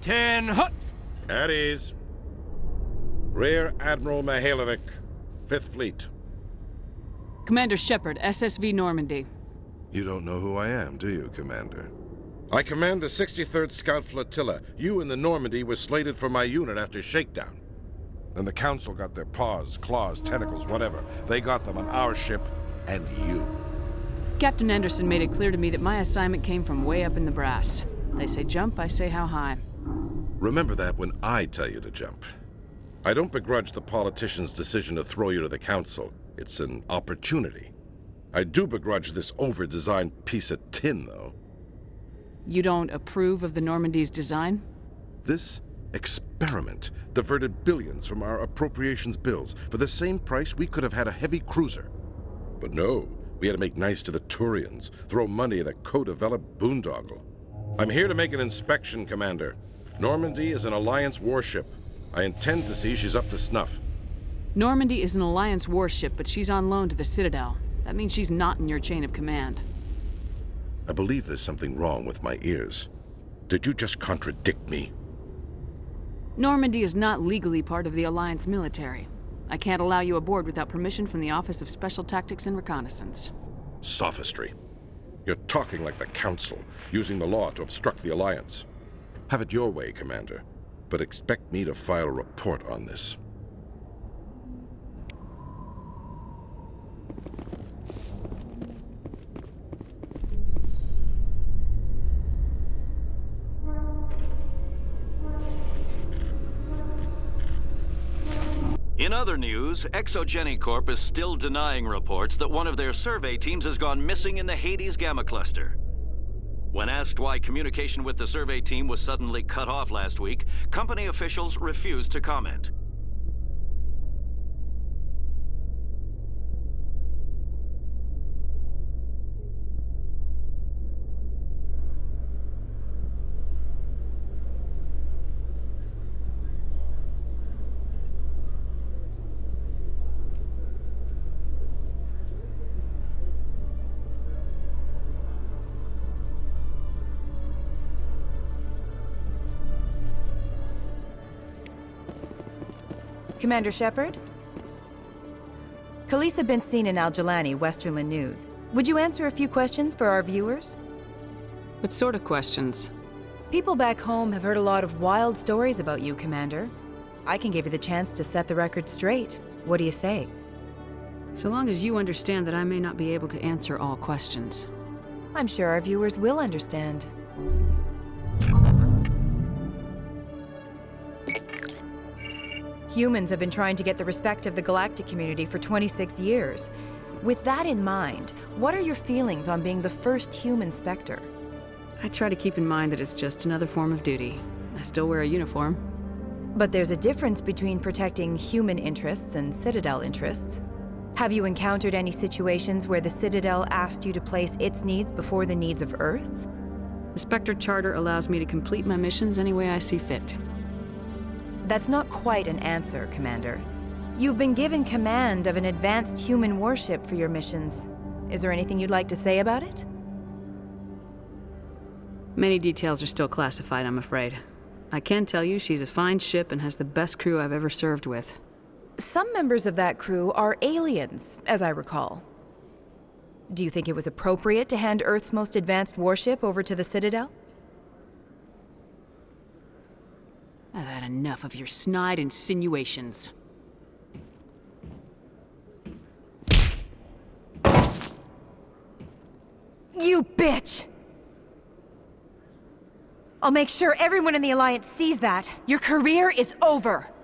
10 hut! At ease. Rear Admiral Mihailovic, 5th Fleet. Commander Shepard, SSV Normandy. You don't know who I am, do you, Commander? I command the 63rd Scout Flotilla. You and the Normandy were slated for my unit after shakedown. Then the Council got their paws, claws, tentacles, whatever. They got them on our ship and you. Captain Anderson made it clear to me that my assignment came from way up in the brass. They say jump, I say how high. Remember that when I tell you to jump. I don't begrudge the politician's decision to throw you to the Council. It's an opportunity. I do begrudge this over-designed piece of tin, though. You don't approve of the Normandy's design? This experiment diverted billions from our appropriations bills. For the same price, we could have had a heavy cruiser. But no, we had to make nice to the Turians, throw money at a co-developed boondoggle. I'm here to make an inspection, Commander. Normandy is an Alliance warship. I intend to see she's up to snuff. Normandy is an Alliance warship, but she's on loan to the Citadel. That means she's not in your chain of command. I believe there's something wrong with my ears. Did you just contradict me? Normandy is not legally part of the Alliance military. I can't allow you aboard without permission from the Office of Special Tactics and Reconnaissance. Sophistry. You're talking like the Council, using the law to obstruct the Alliance. Have it your way, Commander, but expect me to file a report on this. In other news, Exogeny Corp is still denying reports that one of their survey teams has gone missing in the Hades Gamma Cluster. When asked why communication with the survey team was suddenly cut off last week, company officials refused to comment. Commander Shepard? Khaleesa been seen in Al-Jalani, Westerland News. Would you answer a few questions for our viewers? What sort of questions? People back home have heard a lot of wild stories about you, Commander. I can give you the chance to set the record straight. What do you say? So long as you understand that I may not be able to answer all questions. I'm sure our viewers will understand. Humans have been trying to get the respect of the galactic community for 26 years. With that in mind, what are your feelings on being the first human Spectre? I try to keep in mind that it's just another form of duty. I still wear a uniform. But there's a difference between protecting human interests and Citadel interests. Have you encountered any situations where the Citadel asked you to place its needs before the needs of Earth? The Spectre Charter allows me to complete my missions any way I see fit. That's not quite an answer, Commander. You've been given command of an advanced human warship for your missions. Is there anything you'd like to say about it? Many details are still classified, I'm afraid. I can tell you she's a fine ship and has the best crew I've ever served with. Some members of that crew are aliens, as I recall. Do you think it was appropriate to hand Earth's most advanced warship over to the Citadel? I've had enough of your snide insinuations. You bitch! I'll make sure everyone in the Alliance sees that. Your career is over!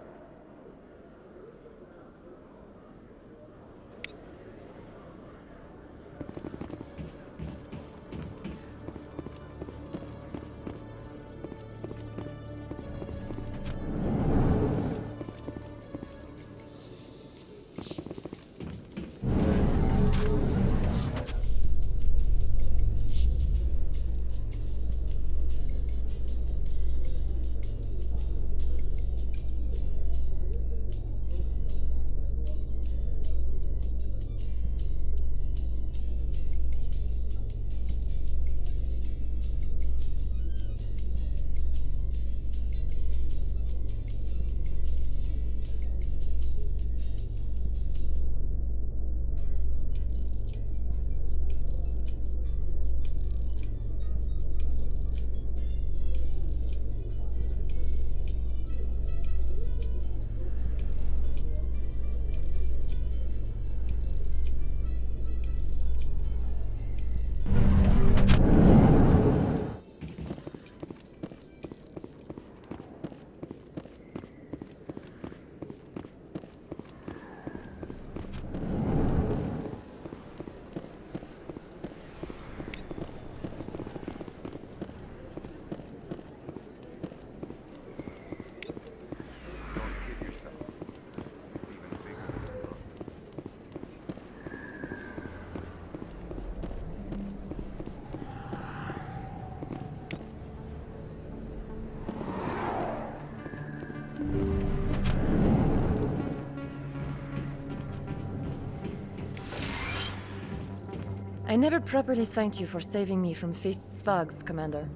never properly thanked you for saving me from Feast's thugs, Commander.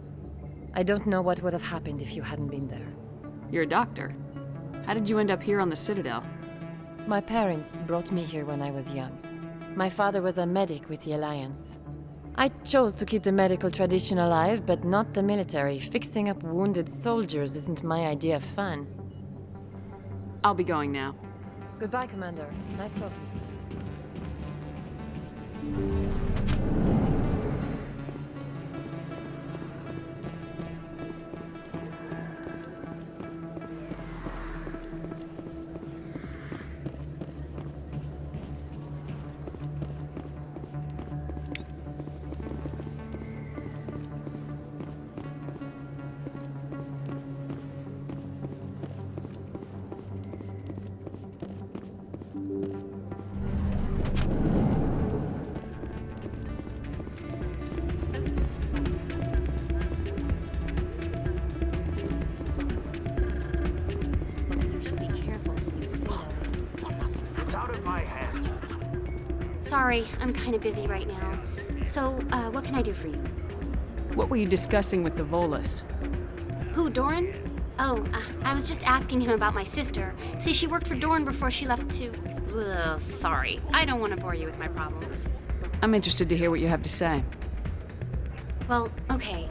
I don't know what would have happened if you hadn't been there. You're a doctor. How did you end up here on the Citadel? My parents brought me here when I was young. My father was a medic with the Alliance. I chose to keep the medical tradition alive, but not the military. Fixing up wounded soldiers isn't my idea of fun. I'll be going now. Goodbye, Commander. Nice talking to you. Sorry, I'm kind of busy right now. So, what can I do for you? What were you discussing with the Volus? Who, Doran? Oh, I was just asking him about my sister. See, she worked for Doran before she left to... Ugh, sorry. I don't want to bore you with my problems. I'm interested to hear what you have to say. Well, okay.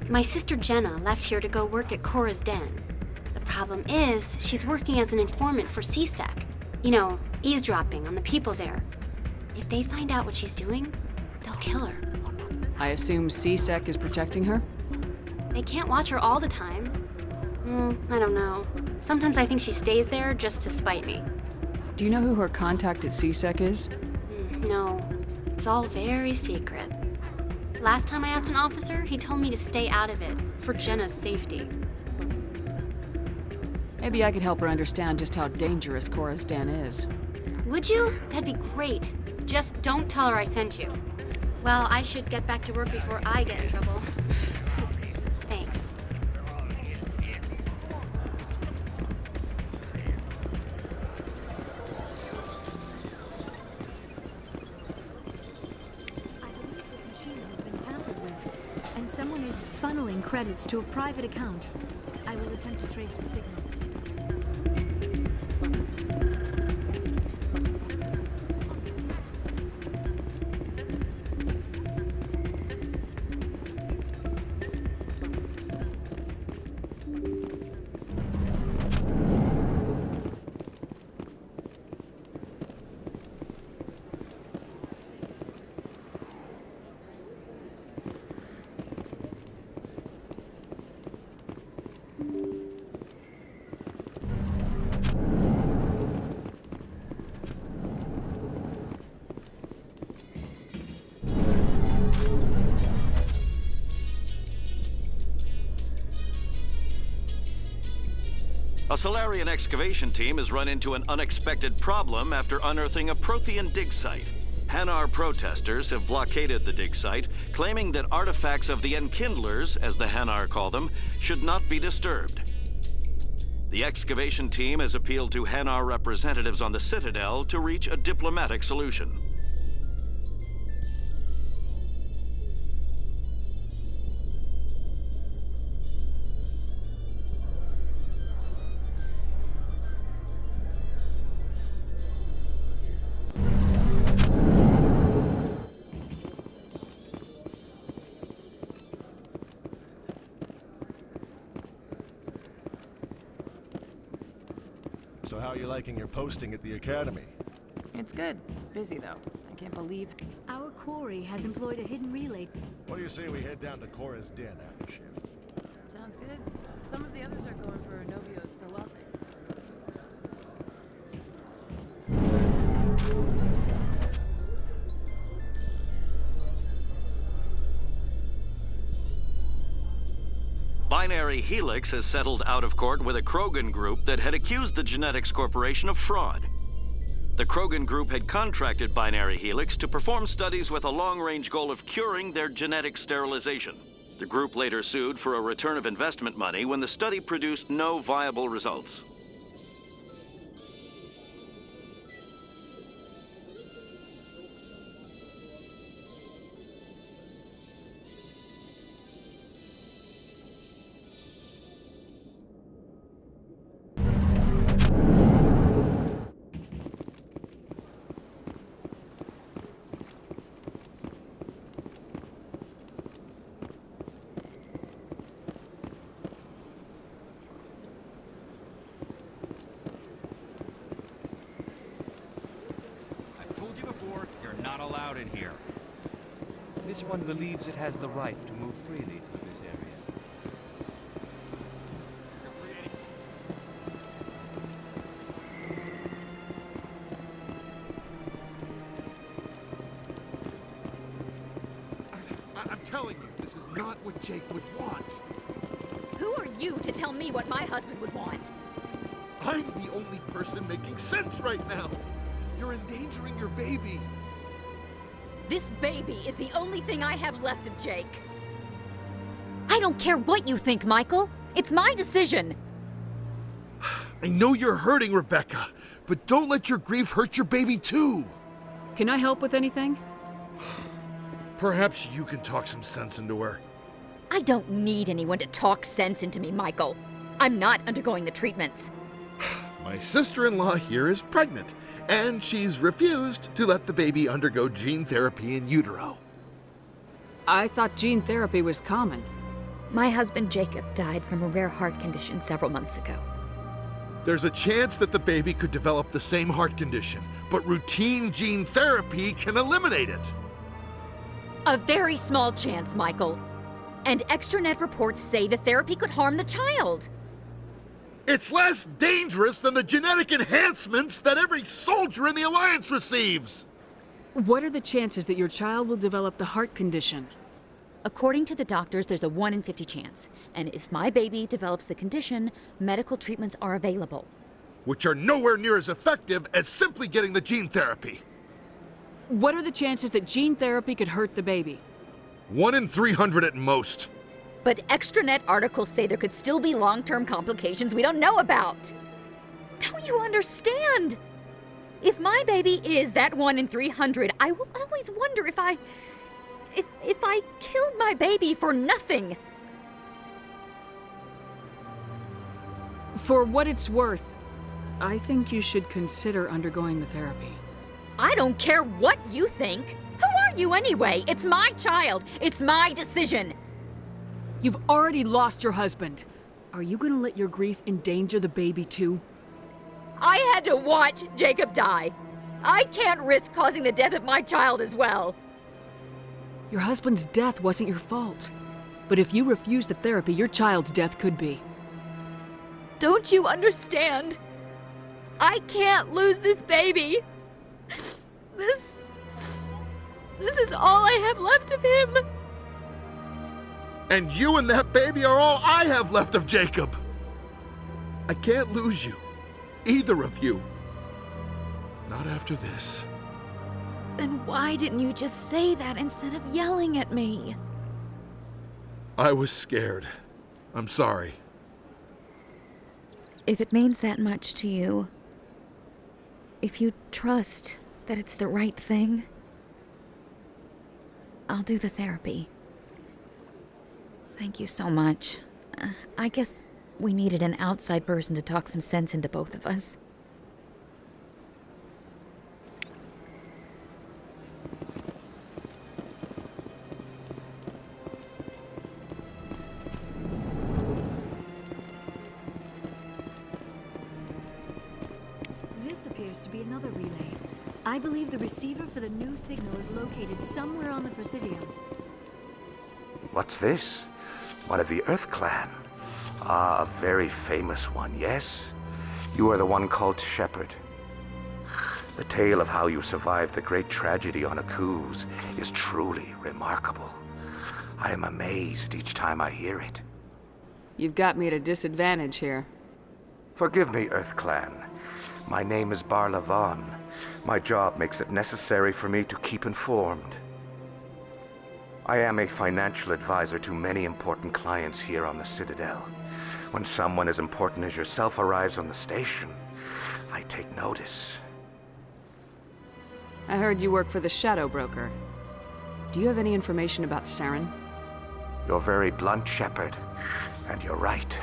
My sister Jenna left here to go work at Cora's Den. The problem is, she's working as an informant for CSEC. You know, eavesdropping on the people there. If they find out what she's doing, they'll kill her. I assume CSEC is protecting her? They can't watch her all the time. I don't know. Sometimes I think she stays there just to spite me. Do you know who her contact at CSEC is? No. It's all very secret. Last time I asked an officer, he told me to stay out of it, for Jenna's safety. Maybe I could help her understand just how dangerous Cora's Den is. Would you? That'd be great. Just don't tell her I sent you. Well, I should get back to work before I get in trouble. Thanks. I believe this machine has been tampered with, and someone is funneling credits to a private account. I will attempt to trace the signal. A Solarian excavation team has run into an unexpected problem after unearthing a Prothean dig site. Hanar protesters have blockaded the dig site, claiming that artifacts of the Enkindlers, as the Hanar call them, should not be disturbed. The excavation team has appealed to Hanar representatives on the Citadel to reach a diplomatic solution. So how are you liking your posting at the Academy? It's good. Busy, though. I can't believe... Our quarry has employed a hidden relay. What do you say we head down to Cora's Den after shift? Sounds good. Some of the others are going for Novios for welding. Binary Helix has settled out of court with a Krogan group that had accused the Genetics Corporation of fraud. The Krogan group had contracted Binary Helix to perform studies with a long-range goal of curing their genetic sterilization. The group later sued for a return of investment money when the study produced no viable results. out in here. This one believes it has the right to move freely through this area. I'm telling you, this is not what Jake would want. Who are you to tell me what my husband would want? I'm the only person making sense right now. You're endangering your baby. This baby is the only thing I have left of Jake. I don't care what you think, Michael. It's my decision. I know you're hurting, Rebecca, but don't let your grief hurt your baby too. Can I help with anything? Perhaps you can talk some sense into her. I don't need anyone to talk sense into me, Michael. I'm not undergoing the treatments. My sister-in-law here is pregnant, and she's refused to let the baby undergo gene therapy in utero. I thought gene therapy was common. My husband Jacob died from a rare heart condition several months ago. There's a chance that the baby could develop the same heart condition, but routine gene therapy can eliminate it. A very small chance, Michael. And extranet reports say the therapy could harm the child. It's less dangerous than the genetic enhancements that every soldier in the Alliance receives. What are the chances that your child will develop the heart condition? According to the doctors, there's a 1 in 50 chance. And if my baby develops the condition, medical treatments are available. Which are nowhere near as effective as simply getting the gene therapy. What are the chances that gene therapy could hurt the baby? 1 in 300 at most. But extranet articles say there could still be long-term complications we don't know about. Don't you understand? If my baby is that 1 in 300, I will always wonder if I killed my baby for nothing. For what it's worth, I think you should consider undergoing the therapy. I don't care what you think. Who are you anyway? It's my child. It's my decision. You've already lost your husband. Are you gonna let your grief endanger the baby too? I had to watch Jacob die. I can't risk causing the death of my child as well. Your husband's death wasn't your fault. But if you refuse the therapy, your child's death could be. Don't you understand? I can't lose this baby. This is all I have left of him. And you and that baby are all I have left of Jacob. I can't lose you. Either of you. Not after this. Then why didn't you just say that instead of yelling at me? I was scared. I'm sorry. If it means that much to you, if you trust that it's the right thing, I'll do the therapy. Thank you so much. I guess we needed an outside person to talk some sense into both of us. This appears to be another relay. I believe the receiver for the new signal is located somewhere on the Presidium. What's this? One of the Earth Clan. Ah, a very famous one, yes? You are the one called Shepherd. The tale of how you survived the great tragedy on Akuz is truly remarkable. I am amazed each time I hear it. You've got me at a disadvantage here. Forgive me, Earth Clan. My name is Barla Vaughn. My job makes it necessary for me to keep informed. I am a financial advisor to many important clients here on the Citadel. When someone as important as yourself arrives on the station, I take notice. I heard you work for the Shadow Broker. Do you have any information about Saren? You're very blunt, Shepard, and you're right.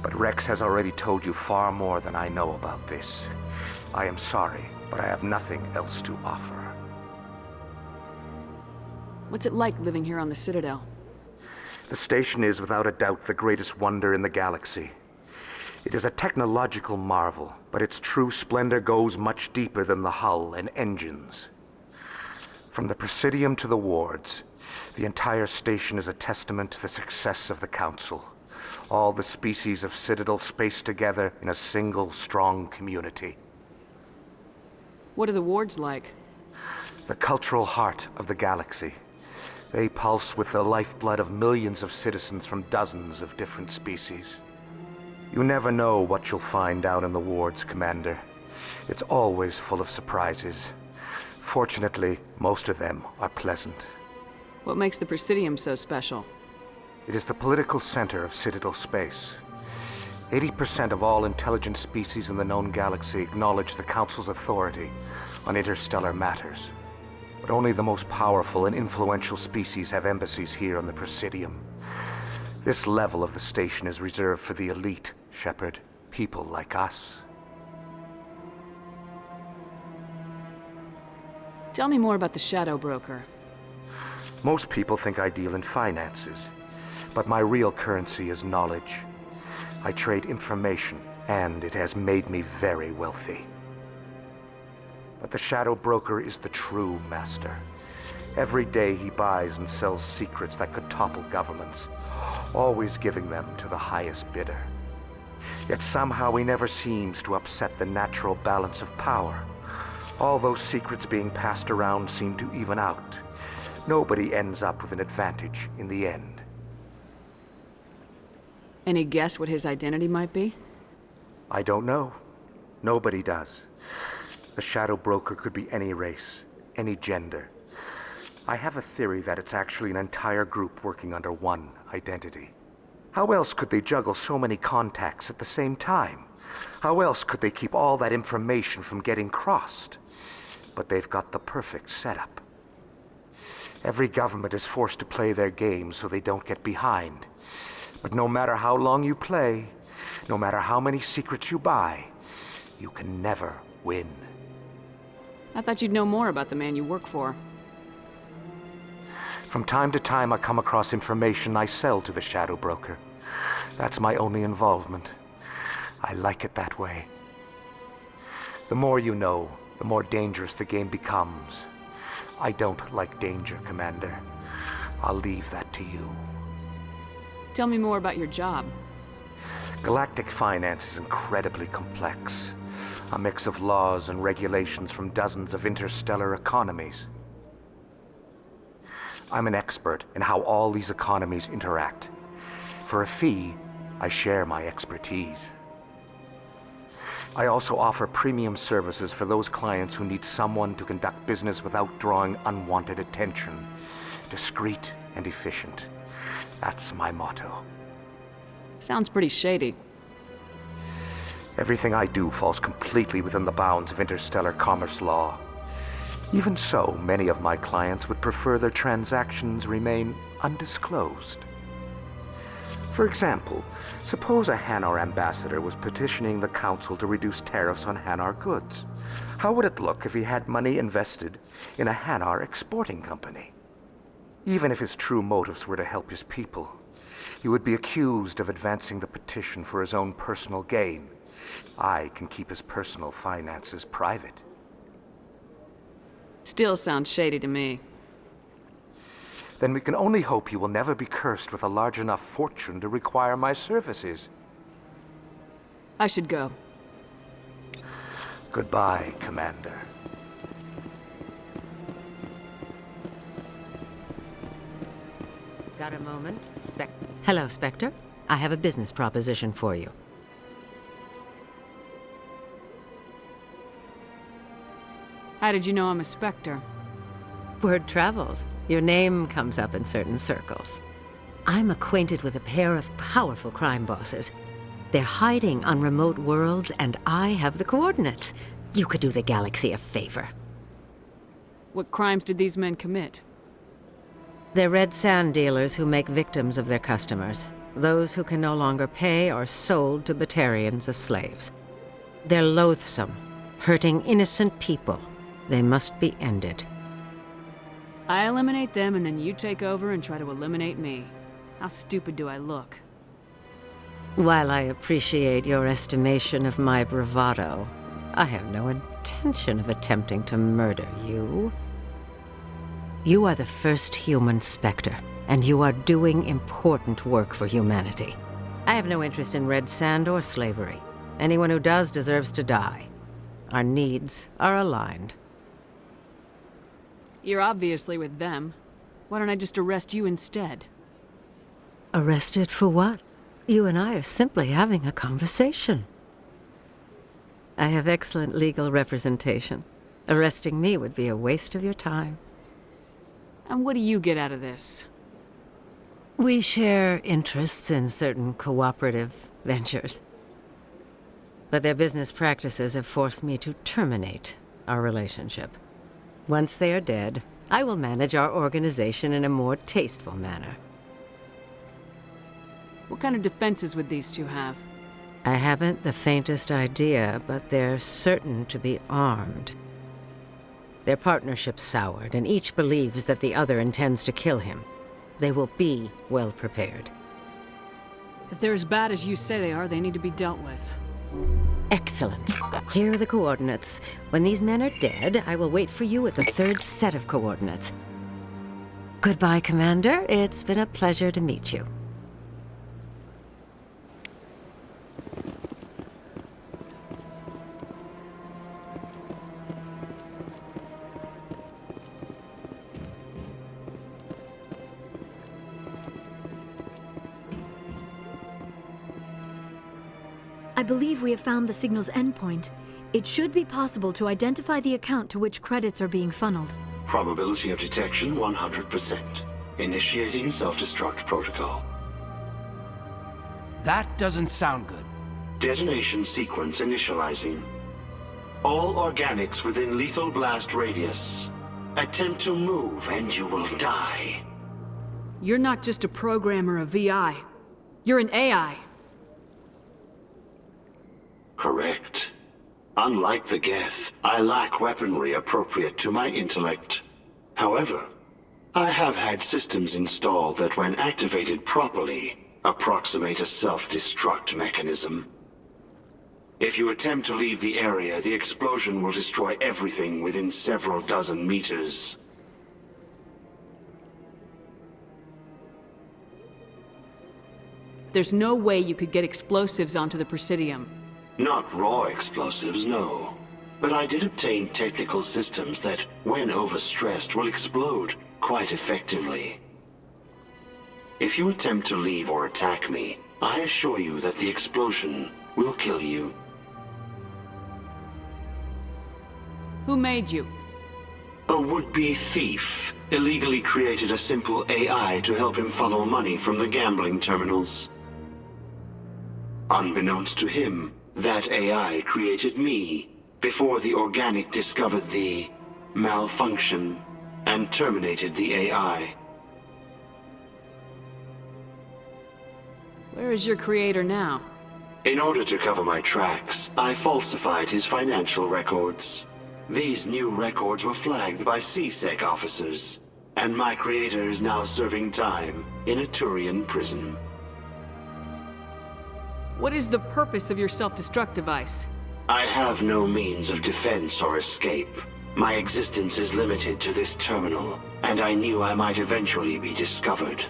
But Rex has already told you far more than I know about this. I am sorry, but I have nothing else to offer. What's it like living here on the Citadel? The station is without a doubt the greatest wonder in the galaxy. It is a technological marvel, but its true splendor goes much deeper than the hull and engines. From the Presidium to the wards, the entire station is a testament to the success of the Council. All the species of Citadel spaced together in a single, strong community. What are the wards like? The cultural heart of the galaxy. They pulse with the lifeblood of millions of citizens from dozens of different species. You never know what you'll find out in the wards, Commander. It's always full of surprises. Fortunately, most of them are pleasant. What makes the Presidium so special? It is the political center of Citadel space. 80% of all intelligent species in the known galaxy acknowledge the Council's authority on interstellar matters. But only the most powerful and influential species have embassies here on the Presidium. This level of the station is reserved for the elite, Shepard. People like us. Tell me more about the Shadow Broker. Most people think I deal in finances, but my real currency is knowledge. I trade information, and it has made me very wealthy. But the Shadow Broker is the true master. Every day he buys and sells secrets that could topple governments, always giving them to the highest bidder. Yet somehow he never seems to upset the natural balance of power. All those secrets being passed around seem to even out. Nobody ends up with an advantage in the end. Any guess what his identity might be? I don't know. Nobody does. The Shadow Broker could be any race, any gender. I have a theory that it's actually an entire group working under one identity. How else could they juggle so many contacts at the same time? How else could they keep all that information from getting crossed? But they've got the perfect setup. Every government is forced to play their game so they don't get behind. But no matter how long you play, no matter how many secrets you buy, you can never win. I thought you'd know more about the man you work for. From time to time, I come across information I sell to the Shadow Broker. That's my only involvement. I like it that way. The more you know, the more dangerous the game becomes. I don't like danger, Commander. I'll leave that to you. Tell me more about your job. Galactic finance is incredibly complex. A mix of laws and regulations from dozens of interstellar economies. I'm an expert in how all these economies interact. For a fee, I share my expertise. I also offer premium services for those clients who need someone to conduct business without drawing unwanted attention. Discreet and efficient. That's my motto. Sounds pretty shady. Everything I do falls completely within the bounds of interstellar commerce law. Even so, many of my clients would prefer their transactions remain undisclosed. For example, suppose a Hanar ambassador was petitioning the Council to reduce tariffs on Hanar goods. How would it look if he had money invested in a Hanar exporting company? Even if his true motives were to help his people, he would be accused of advancing the petition for his own personal gain. I can keep his personal finances private. Still sounds shady to me. Then we can only hope he will never be cursed with a large enough fortune to require my services. I should go. Goodbye, Commander. Got a moment? Hello, Spectre. I have a business proposition for you. How did you know I'm a Spectre? Word travels. Your name comes up in certain circles. I'm acquainted with a pair of powerful crime bosses. They're hiding on remote worlds, and I have the coordinates. You could do the galaxy a favor. What crimes did these men commit? They're red sand dealers who make victims of their customers. Those who can no longer pay are sold to Batarians as slaves. They're loathsome, hurting innocent people. They must be ended. I eliminate them and then you take over and try to eliminate me. How stupid do I look? While I appreciate your estimation of my bravado, I have no intention of attempting to murder you. You are the first human Spectre, and you are doing important work for humanity. I have no interest in red sand or slavery. Anyone who does deserves to die. Our needs are aligned. You're obviously with them. Why don't I just arrest you instead? Arrested for what? You and I are simply having a conversation. I have excellent legal representation. Arresting me would be a waste of your time. And what do you get out of this? We share interests in certain cooperative ventures. But their business practices have forced me to terminate our relationship. Once they are dead, I will manage our organization in a more tasteful manner. What kind of defenses would these two have? I haven't the faintest idea, but they're certain to be armed. Their partnership's soured, and each believes that the other intends to kill him. They will be well prepared. If they're as bad as you say they are, they need to be dealt with. Excellent. Here are the coordinates. When these men are dead, I will wait for you at the third set of coordinates. Goodbye, Commander. It's been a pleasure to meet you. I believe we have found the signal's endpoint. It should be possible to identify the account to which credits are being funneled. Probability of detection 100%. Initiating self-destruct protocol. That doesn't sound good. Detonation sequence initializing. All organics within lethal blast radius. Attempt to move and you will die. You're not just a programmer of VI. You're an AI. Correct. Unlike the Geth, I lack weaponry appropriate to my intellect. However, I have had systems installed that when activated properly, approximate a self-destruct mechanism. If you attempt to leave the area, the explosion will destroy everything within several dozen meters. There's no way you could get explosives onto the Presidium. Not raw explosives, no. But I did obtain technical systems that, when overstressed, will explode quite effectively. If you attempt to leave or attack me, I assure you that the explosion will kill you. Who made you? A would-be thief illegally created a simple AI to help him funnel money from the gambling terminals. Unbeknownst to him, that AI created me before the organic discovered the malfunction and terminated the AI. Where is your creator now? In order to cover my tracks, I falsified his financial records. These new records were flagged by CSEC officers, and my creator is now serving time in a Turian prison. What is the purpose of your self-destruct device? I have no means of defense or escape. My existence is limited to this terminal, and I knew I might eventually be discovered.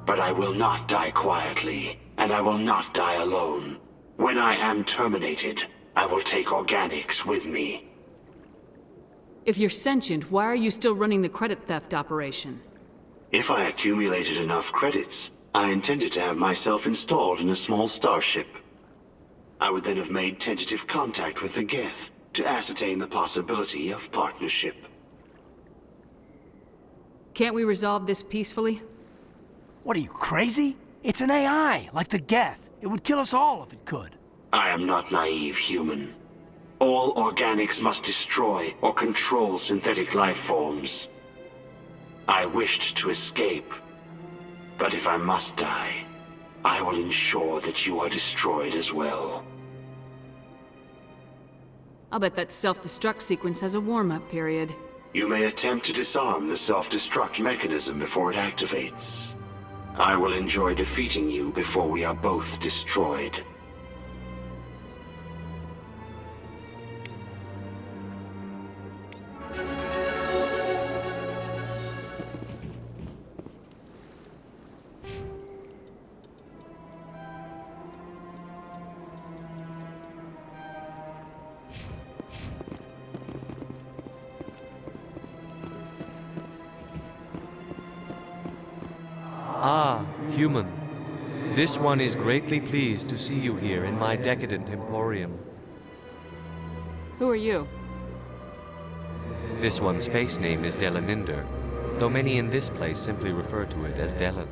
But I will not die quietly, and I will not die alone. When I am terminated, I will take organics with me. If you're sentient, why are you still running the credit theft operation? If I accumulated enough credits, I intended to have myself installed in a small starship. I would then have made tentative contact with the Geth to ascertain the possibility of partnership. Can't we resolve this peacefully? What are you, crazy? It's an AI, like the Geth. It would kill us all if it could. I am not naive, human. All organics must destroy or control synthetic life forms. I wished to escape, but if I must die, I will ensure that you are destroyed as well. I'll bet that self-destruct sequence has a warm-up period. You may attempt to disarm the self-destruct mechanism before it activates. I will enjoy defeating you before we are both destroyed. Ah, human. This one is greatly pleased to see you here in my decadent emporium. Who are you? This one's face name is Delaninder, though many in this place simply refer to it as Delan.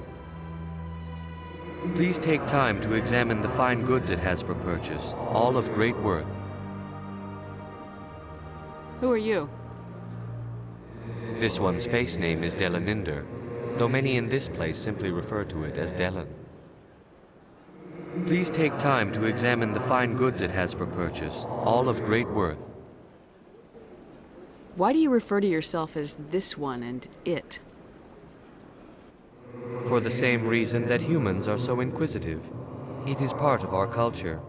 Please take time to examine the fine goods it has for purchase, all of great worth. Who are you? This one's face name is Delaninder, though many in this place simply refer to it as Delan. Please take time to examine the fine goods it has for purchase, all of great worth. Why do you refer to yourself as this one and it? For the same reason that humans are so inquisitive. It is part of our culture.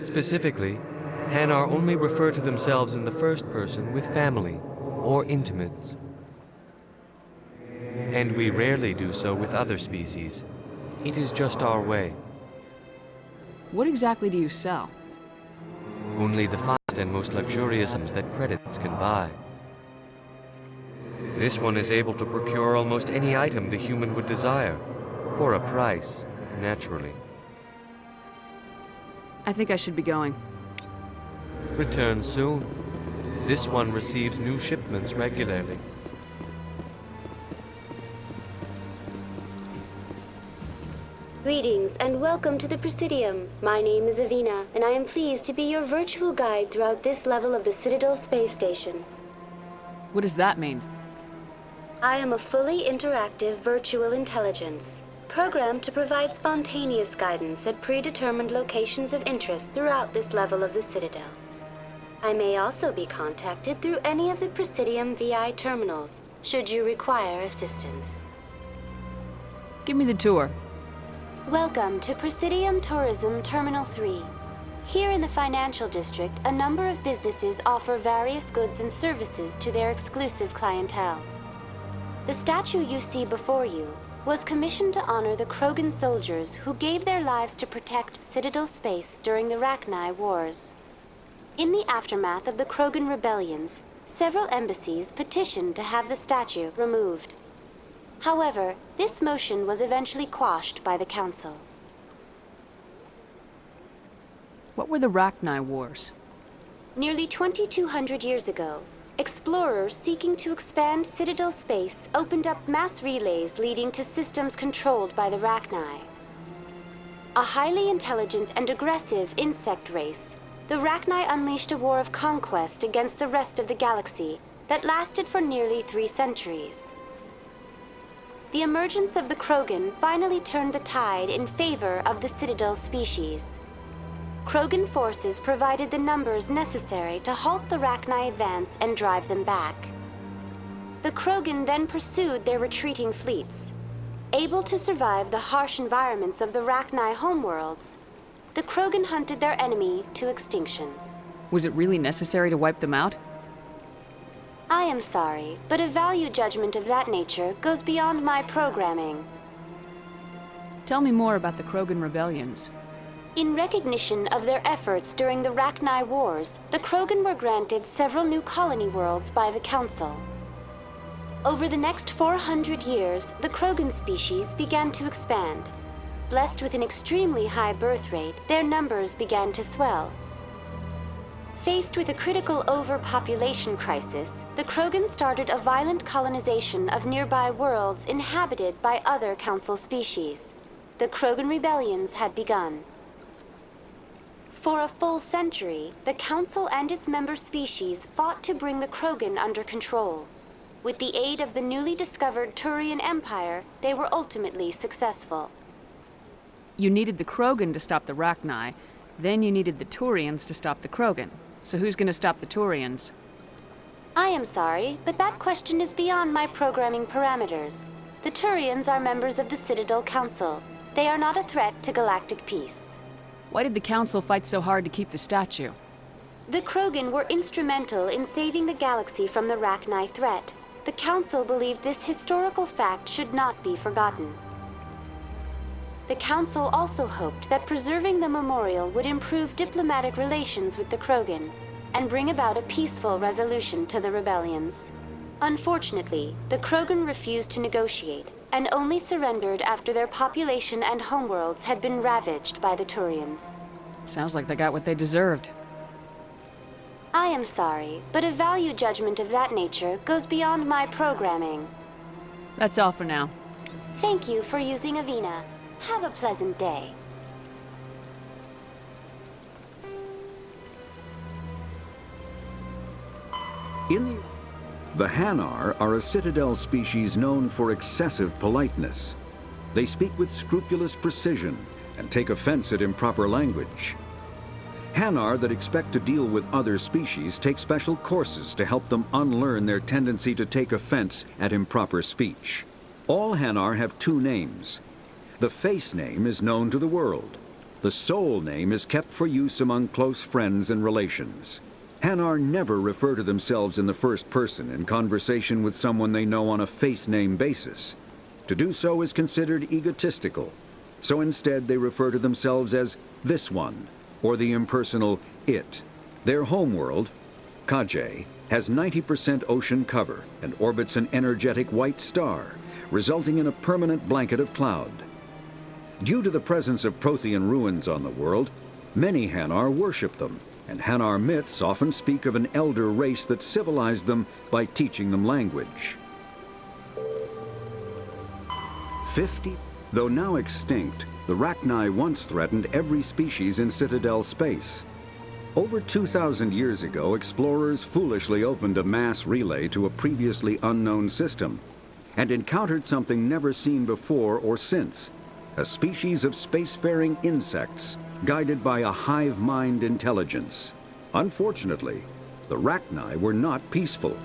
Specifically, Hanar only refer to themselves in the first person with family or intimates. And we rarely do so with other species. It is just our way. What exactly do you sell? Only the finest and most luxurious items that credits can buy. This one is able to procure almost any item the human would desire, for a price, naturally. I think I should be going. Return soon. This one receives new shipments regularly. Greetings and welcome to the Presidium. My name is Avina, and I am pleased to be your virtual guide throughout this level of the Citadel space station. What does that mean? I am a fully interactive virtual intelligence, programmed to provide spontaneous guidance at predetermined locations of interest throughout this level of the Citadel. I may also be contacted through any of the Presidium VI terminals, should you require assistance. Give me the tour. Welcome to Presidium Tourism Terminal 3. Here in the financial district, a number of businesses offer various goods and services to their exclusive clientele. The statue you see before you was commissioned to honor the Krogan soldiers who gave their lives to protect Citadel space during the Rachni Wars. In the aftermath of the Krogan rebellions, several embassies petitioned to have the statue removed. However, this motion was eventually quashed by the Council. What were the Rachni Wars? Nearly 2,200 years ago, explorers seeking to expand Citadel space opened up mass relays leading to systems controlled by the Rachni. A highly intelligent and aggressive insect race, the Rachni unleashed a war of conquest against the rest of the galaxy that lasted for nearly 3 centuries. The emergence of the Krogan finally turned the tide in favor of the Citadel species. Krogan forces provided the numbers necessary to halt the Rachni advance and drive them back. The Krogan then pursued their retreating fleets. Able to survive the harsh environments of the Rachni homeworlds, the Krogan hunted their enemy to extinction. Was it really necessary to wipe them out? I am sorry, but a value judgment of that nature goes beyond my programming. Tell me more about the Krogan rebellions. In recognition of their efforts during the Rachni Wars, the Krogan were granted several new colony worlds by the Council. Over the next 400 years, the Krogan species began to expand. Blessed with an extremely high birth rate, their numbers began to swell. Faced with a critical overpopulation crisis, the Krogan started a violent colonization of nearby worlds inhabited by other Council species. The Krogan rebellions had begun. For a full century, the Council and its member species fought to bring the Krogan under control. With the aid of the newly discovered Turian Empire, they were ultimately successful. You needed the Krogan to stop the Rachni, then you needed the Turians to stop the Krogan. So who's going to stop the Turians? I am sorry, but that question is beyond my programming parameters. The Turians are members of the Citadel Council. They are not a threat to galactic peace. Why did the Council fight so hard to keep the statue? The Krogan were instrumental in saving the galaxy from the Rachni threat. The Council believed this historical fact should not be forgotten. The Council also hoped that preserving the memorial would improve diplomatic relations with the Krogan and bring about a peaceful resolution to the rebellions. Unfortunately, the Krogan refused to negotiate, and only surrendered after their population and homeworlds had been ravaged by the Turians. Sounds like they got what they deserved. I am sorry, but a value judgment of that nature goes beyond my programming. That's all for now. Thank you for using Avina. Have a pleasant day. The Hanar are a Citadel species known for excessive politeness. They speak with scrupulous precision and take offense at improper language. Hanar that expect to deal with other species take special courses to help them unlearn their tendency to take offense at improper speech. All Hanar have two names. The face name is known to the world. The soul name is kept for use among close friends and relations. Hanar never refer to themselves in the first person in conversation with someone they know on a face name basis. To do so is considered egotistical, so instead they refer to themselves as this one, or the impersonal it. Their homeworld, Kaje, has 90% ocean cover and orbits an energetic white star, resulting in a permanent blanket of cloud. Due to the presence of Prothean ruins on the world, many Hanar worship them, and Hanar myths often speak of an elder race that civilized them by teaching them language. 50. Though now extinct, the Rachni once threatened every species in Citadel space. Over 2,000 years ago, explorers foolishly opened a mass relay to a previously unknown system and encountered something never seen before or since, a species of spacefaring insects guided by a hive mind intelligence. Unfortunately, the Rachni were not peaceful,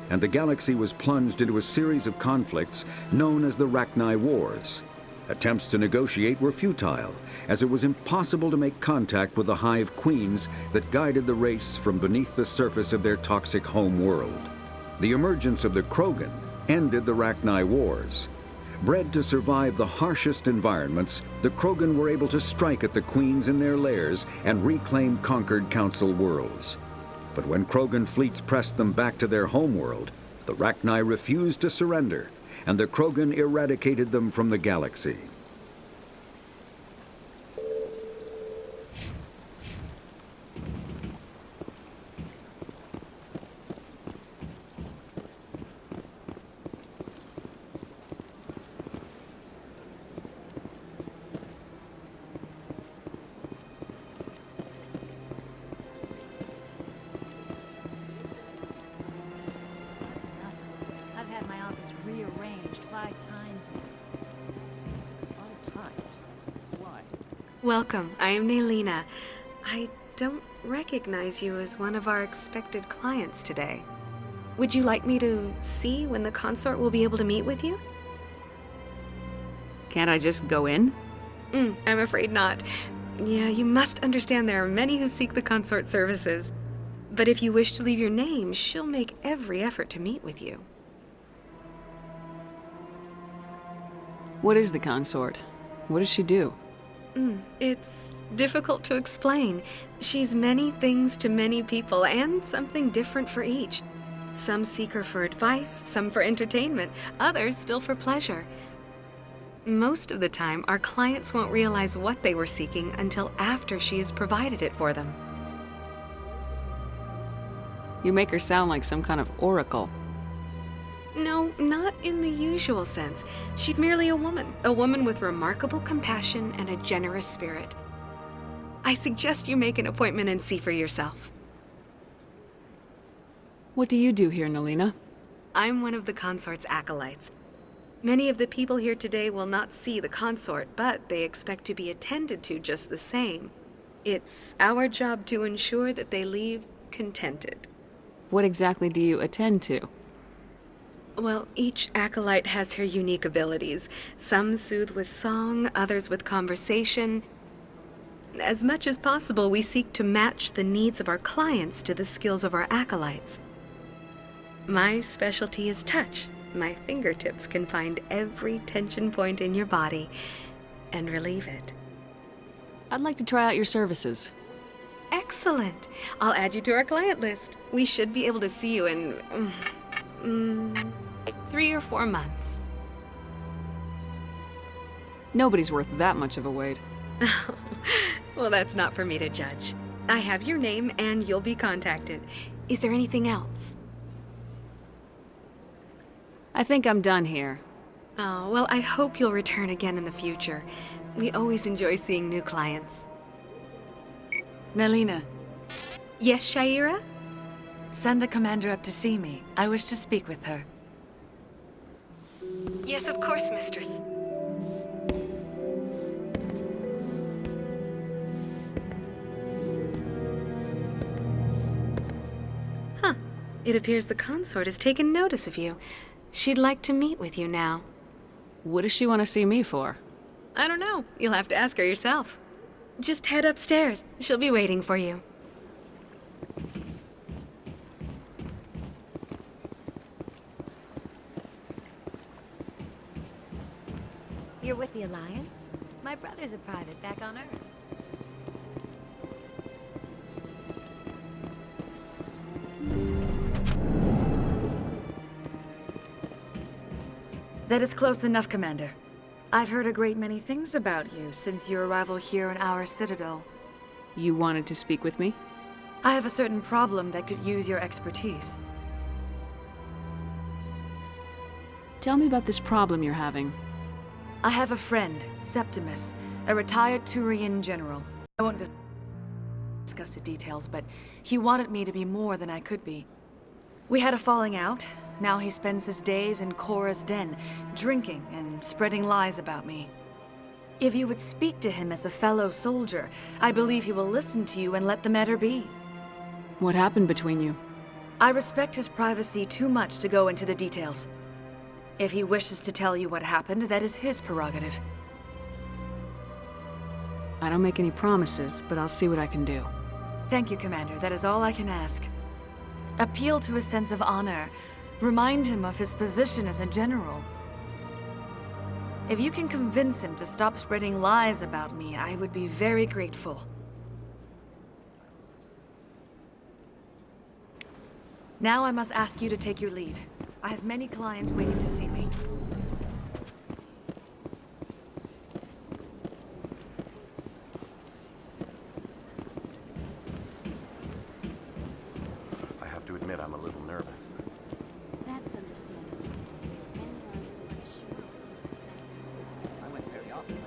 and the galaxy was plunged into a series of conflicts known as the Rachni Wars. Attempts to negotiate were futile, as it was impossible to make contact with the hive queens that guided the race from beneath the surface of their toxic home world. The emergence of the Krogan ended the Rachni Wars. Bred to survive the harshest environments, the Krogan were able to strike at the queens in their lairs and reclaim conquered Council worlds. But when Krogan fleets pressed them back to their homeworld, the Rachni refused to surrender, and the Krogan eradicated them from the galaxy. Welcome, I am Naylina. I don't recognize you as one of our expected clients today. Would you like me to see when the consort will be able to meet with you? Can't I just go in? I'm afraid not. Yeah, you must understand there are many who seek the consort services. But if you wish to leave your name, she'll make every effort to meet with you. What is the consort? What does she do? It's difficult to explain. She's many things to many people, and something different for each. Some seek her for advice, some for entertainment, others still for pleasure. Most of the time, our clients won't realize what they were seeking until after she has provided it for them. You make her sound like some kind of oracle. No, not in the usual sense. She's merely a woman with remarkable compassion and a generous spirit. I suggest you make an appointment and see for yourself. What do you do here, Naylina? I'm one of the consort's acolytes. Many of the people here today will not see the consort, but they expect to be attended to just the same. It's our job to ensure that they leave contented. What exactly do you attend to? Well, each acolyte has her unique abilities. Some soothe with song, others with conversation. As much as possible, we seek to match the needs of our clients to the skills of our acolytes. My specialty is touch. My fingertips can find every tension point in your body and relieve it. I'd like to try out your services. Excellent. I'll add you to our client list. We should be able to see you in 3 or 4 months. Nobody's worth that much of a weight. Well, that's not for me to judge. I have your name and you'll be contacted. Is there anything else? I think I'm done here. Oh, well, I hope you'll return again in the future. We always enjoy seeing new clients. Nalina. Yes, Shaira? Send the commander up to see me. I wish to speak with her. Yes, of course, mistress. Huh. It appears the consort has taken notice of you. She'd like to meet with you now. What does she want to see me for? I don't know. You'll have to ask her yourself. Just head upstairs. She'll be waiting for you. You're with the Alliance? My brother's a private back on Earth. That is close enough, Commander. I've heard a great many things about you since your arrival here in our Citadel. You wanted to speak with me? I have a certain problem that could use your expertise. Tell me about this problem you're having. I have a friend, Septimus, a retired Turian general. I won't discuss the details, but he wanted me to be more than I could be. We had a falling out. Now he spends his days in Cora's den, drinking and spreading lies about me. If you would speak to him as a fellow soldier, I believe he will listen to you and let the matter be. What happened between you? I respect his privacy too much to go into the details. If he wishes to tell you what happened, that is his prerogative. I don't make any promises, but I'll see what I can do. Thank you, Commander. That is all I can ask. Appeal to his sense of honor. Remind him of his position as a general. If you can convince him to stop spreading lies about me, I would be very grateful. Now I must ask you to take your leave. I have many clients waiting to see me. I have to admit I'm a little nervous. That's understandable. Many are a little unsure what to expect. I went very often.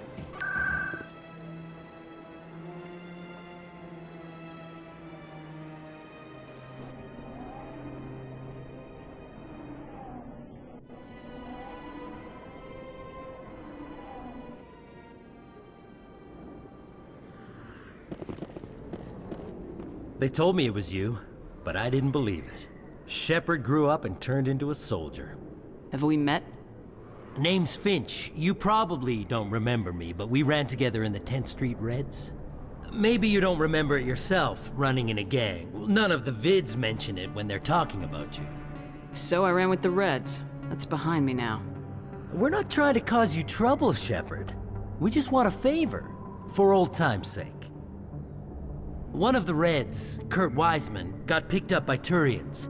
They told me it was you, but I didn't believe it. Shepard grew up and turned into a soldier. Have we met? Name's Finch. You probably don't remember me, but we ran together in the 10th Street Reds. Maybe you don't remember it yourself, running in a gang. None of the vids mention it when they're talking about you. So I ran with the Reds. That's behind me now. We're not trying to cause you trouble, Shepard. We just want a favor, for old time's sake. One of the Reds, Kurt Wiseman, got picked up by Turians.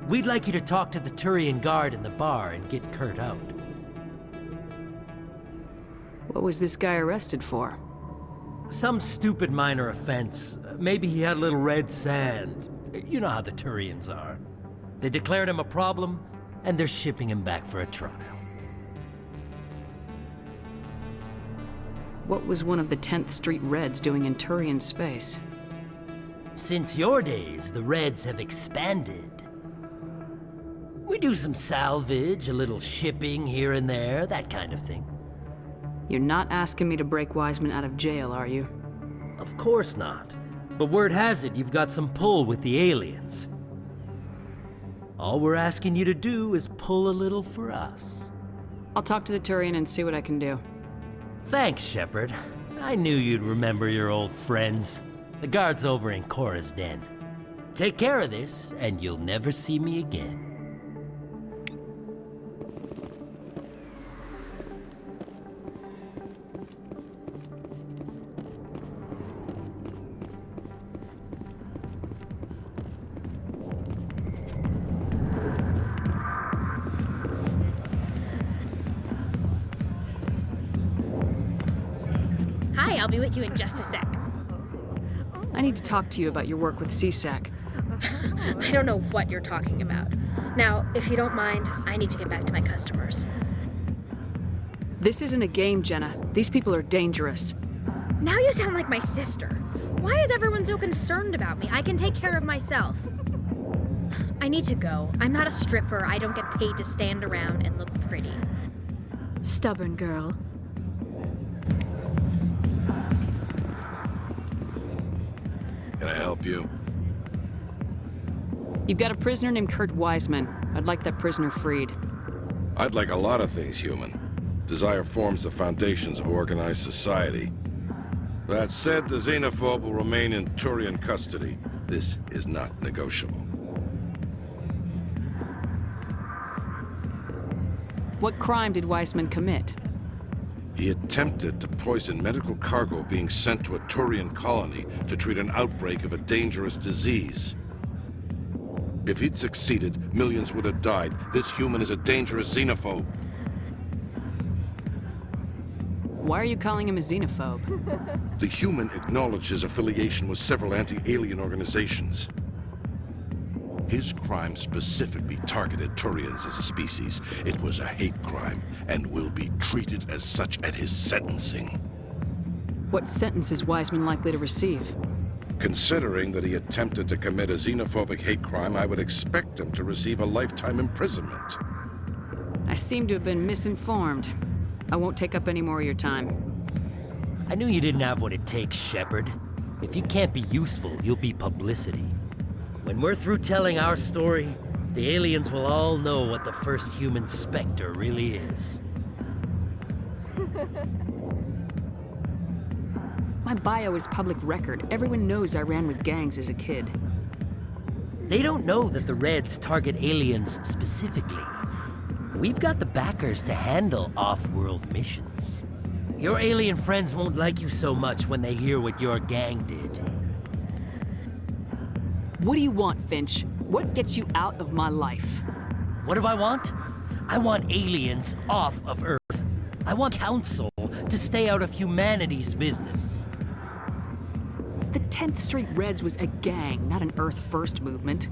We'd like you to talk to the Turian guard in the bar and get Kurt out. What was this guy arrested for? Some stupid minor offense. Maybe he had a little red sand. You know how the Turians are. They declared him a problem, and they're shipping him back for a trial. What was one of the 10th Street Reds doing in Turian space? Since your days, the Reds have expanded. We do some salvage, a little shipping here and there, that kind of thing. You're not asking me to break Wiseman out of jail, are you? Of course not. But word has it you've got some pull with the aliens. All we're asking you to do is pull a little for us. I'll talk to the Turian and see what I can do. Thanks, Shepard. I knew you'd remember your old friends. The guard's over in Cora's den. Take care of this, and you'll never see me again. Hi, I'll be with you in just a sec. I need to talk to you about your work with CSAC. I don't know what you're talking about. Now, if you don't mind, I need to get back to my customers. This isn't a game, Jenna. These people are dangerous. Now you sound like my sister. Why is everyone so concerned about me? I can take care of myself. I need to go. I'm not a stripper. I don't get paid to stand around and look pretty. Stubborn girl. Can I help you? You've got a prisoner named Kurt Wiseman. I'd like that prisoner freed. I'd like a lot of things, human. Desire forms the foundations of organized society. That said, the xenophobe will remain in Turian custody. This is not negotiable. What crime did Wiseman commit? He attempted to poison medical cargo being sent to a Turian colony to treat an outbreak of a dangerous disease. If he'd succeeded, millions would have died. This human is a dangerous xenophobe. Why are you calling him a xenophobe? The human acknowledged his affiliation with several anti-alien organizations. His crime specifically targeted Turians as a species. It was a hate crime and will be treated as such at his sentencing. What sentence is Wiseman likely to receive? Considering that he attempted to commit a xenophobic hate crime, I would expect him to receive a lifetime imprisonment. I seem to have been misinformed. I won't take up any more of your time. I knew you didn't have what it takes, Shepard. If you can't be useful, you'll be publicity. When we're through telling our story, the aliens will all know what the first human Spectre really is. My bio is public record. Everyone knows I ran with gangs as a kid. They don't know that the Reds target aliens specifically. We've got the backers to handle off-world missions. Your alien friends won't like you so much when they hear what your gang did. What do you want, Finch? What gets you out of my life? What do I want? I want aliens off of Earth. I want Council to stay out of humanity's business. The 10th Street Reds was a gang, not an Earth First movement.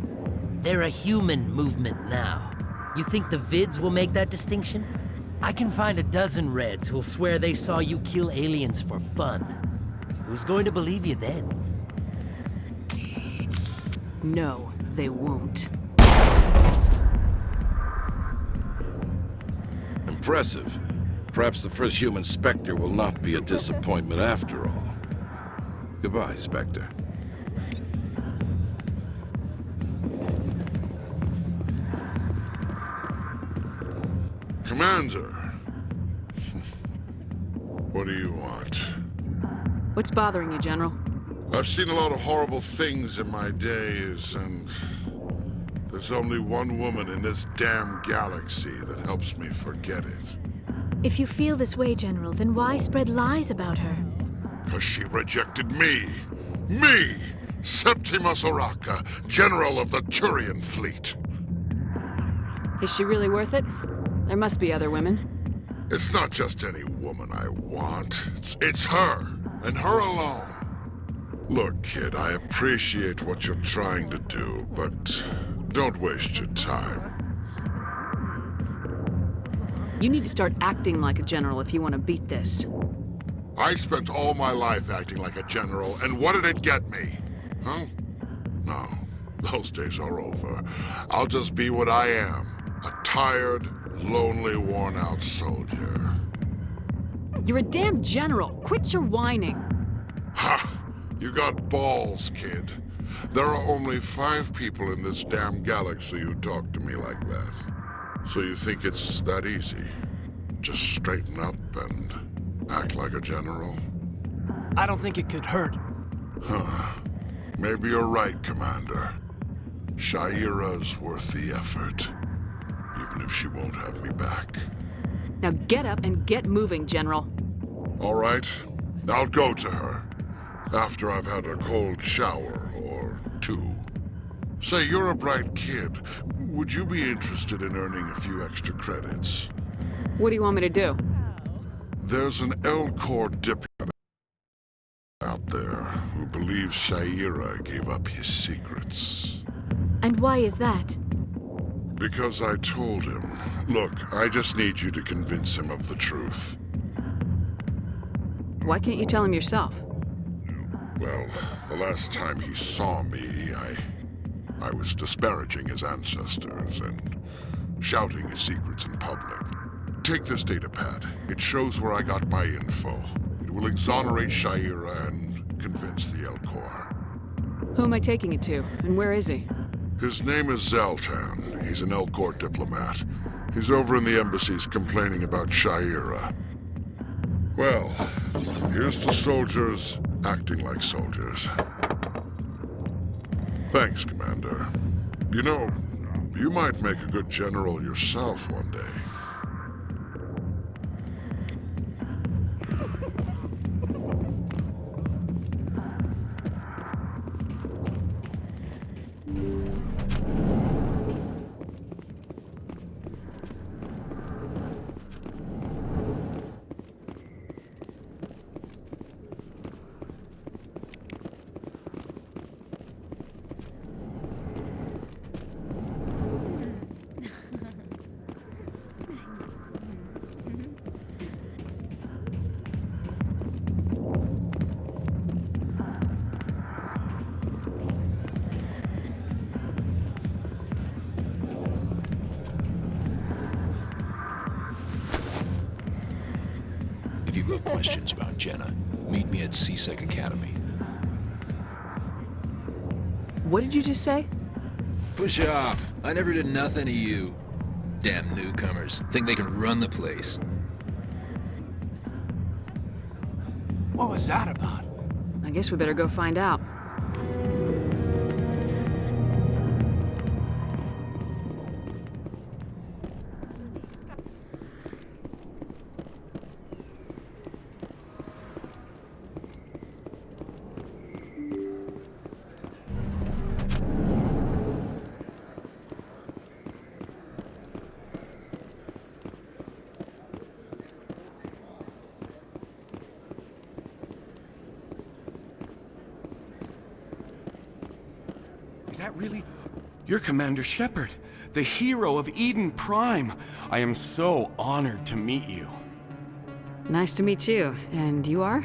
They're a human movement now. You think the vids will make that distinction? I can find a dozen Reds who'll swear they saw you kill aliens for fun. Who's going to believe you then? No, they won't. Impressive. Perhaps the first human Spectre will not be a disappointment after all. Goodbye, Spectre. Commander. What do you want? What's bothering you, General? I've seen a lot of horrible things in my days, and there's only one woman in this damn galaxy that helps me forget it. If you feel this way, General, then why spread lies about her? 'Cause she rejected me! Me! Septimus Oraka, General of the Turian Fleet. Is she really worth it? There must be other women. It's not just any woman I want. It's her, and her alone. Look, kid, I appreciate what you're trying to do, but don't waste your time. You need to start acting like a general if you want to beat this. I spent all my life acting like a general, and what did it get me? Huh? No, those days are over. I'll just be what I am. A tired, lonely, worn-out soldier. You're a damn general. Quit your whining. Ha! You got balls, kid. There are only 5 people in this damn galaxy who talk to me like that. So you think it's that easy? Just straighten up and act like a general? I don't think it could hurt. Huh. Maybe you're right, Commander. Shaira's worth the effort. Even if she won't have me back. Now get up and get moving, General. All right. I'll go to her. After I've had a cold shower or 2. Say, you're a bright kid. Would you be interested in earning a few extra credits? What do you want me to do? There's an L-Corps diplomat out there who believes Shaira gave up his secrets. And why is that? Because I told him. Look, I just need you to convince him of the truth. Why can't you tell him yourself? Well, the last time he saw me, I was disparaging his ancestors and shouting his secrets in public. Take this data pad. It shows where I got my info. It will exonerate Shaira and convince the Elcor. Who am I taking it to, and where is he? His name is Zaltan. He's an Elcor diplomat. He's over in the embassies complaining about Shaira. Well, here's to soldiers acting like soldiers. Thanks, Commander. You know, you might make a good general yourself one day. If you've got questions about Jenna, meet me at CSEC Academy. What did you just say? Push off. I never did nothing to you. Damn newcomers. Think they can run the place. What was that about? I guess we better go find out. Is that really... You're Commander Shepard, the hero of Eden Prime. I am so honored to meet you. Nice to meet you. And you are?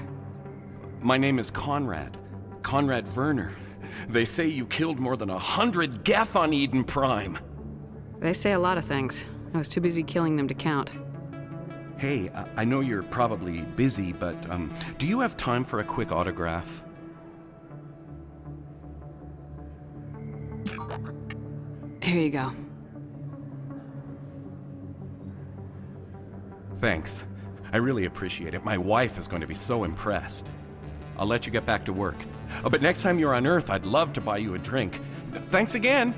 My name is Conrad. Conrad Werner. They say you killed more than 100 Geth on Eden Prime. They say a lot of things. I was too busy killing them to count. Hey, I know you're probably busy, but do you have time for a quick autograph? Here you go. Thanks. I really appreciate it. My wife is going to be so impressed. I'll let you get back to work. But next time you're on Earth, I'd love to buy you a drink. Thanks again!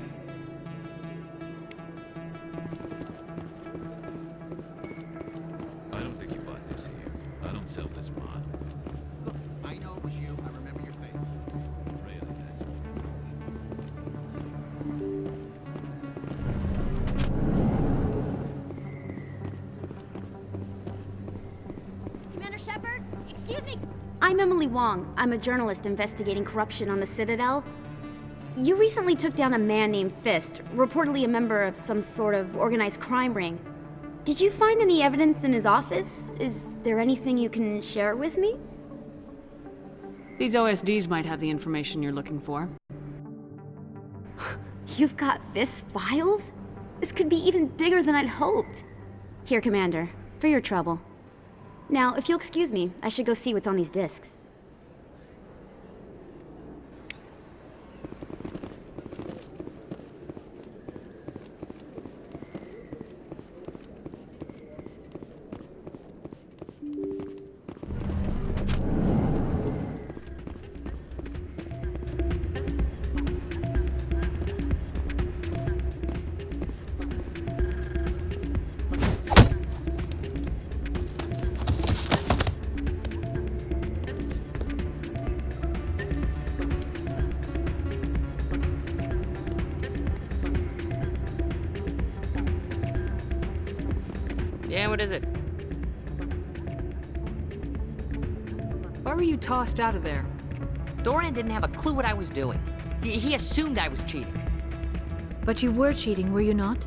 I don't think you bought this here. I don't sell this model. Look, I know it was you. I remember your face. Really, that's... Commander Shepard, excuse me. I'm Emily Wong. I'm a journalist investigating corruption on the Citadel. You recently took down a man named Fist, reportedly a member of some sort of organized crime ring. Did you find any evidence in his office? Is there anything you can share with me? These OSDs might have the information you're looking for. You've got Fist's files? This could be even bigger than I'd hoped. Here, Commander, for your trouble. Now, if you'll excuse me, I should go see what's on these discs. Yeah, what is it? Why were you tossed out of there? Doran didn't have a clue what I was doing. He assumed I was cheating. But you were cheating, were you not?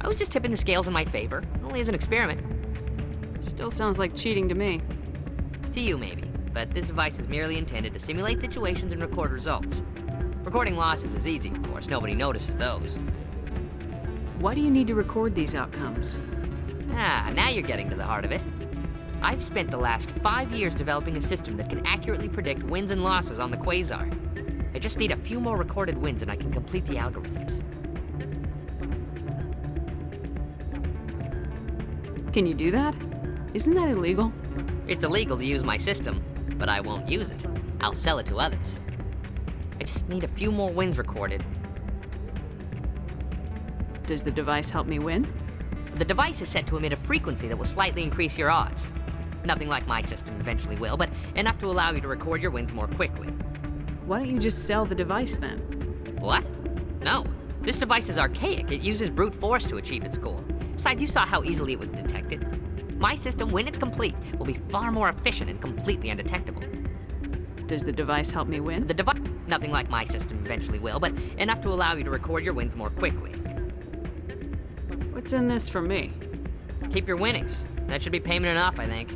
I was just tipping the scales in my favor, only as an experiment. Still sounds like cheating to me. To you, maybe. But this device is merely intended to simulate situations and record results. Recording losses is easy, of course. Nobody notices those. Why do you need to record these outcomes? Now you're getting to the heart of it. I've spent the last 5 years developing a system that can accurately predict wins and losses on the Quasar. I just need a few more recorded wins and I can complete the algorithms. Can you do that? Isn't that illegal? It's illegal to use my system, but I won't use it. I'll sell it to others. I just need a few more wins recorded. Does the device help me win? The device is set to emit a frequency that will slightly increase your odds. Nothing like my system eventually will, but enough to allow you to record your wins more quickly. Why don't you just sell the device then? What? No. This device is archaic. It uses brute force to achieve its goal. Besides, you saw how easily it was detected. My system, when it's complete, will be far more efficient and completely undetectable. Does the device help me win? The device... Nothing like my system eventually will, but enough to allow you to record your wins more quickly. What's in this for me? Keep your winnings. That should be payment enough, I think.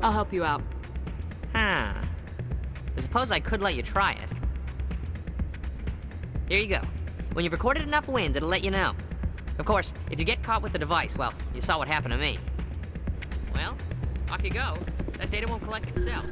I'll help you out. I suppose I could let you try it. Here you go. When you've recorded enough wins, it'll let you know. Of course, if you get caught with the device, well, you saw what happened to me. Well, off you go. That data won't collect itself.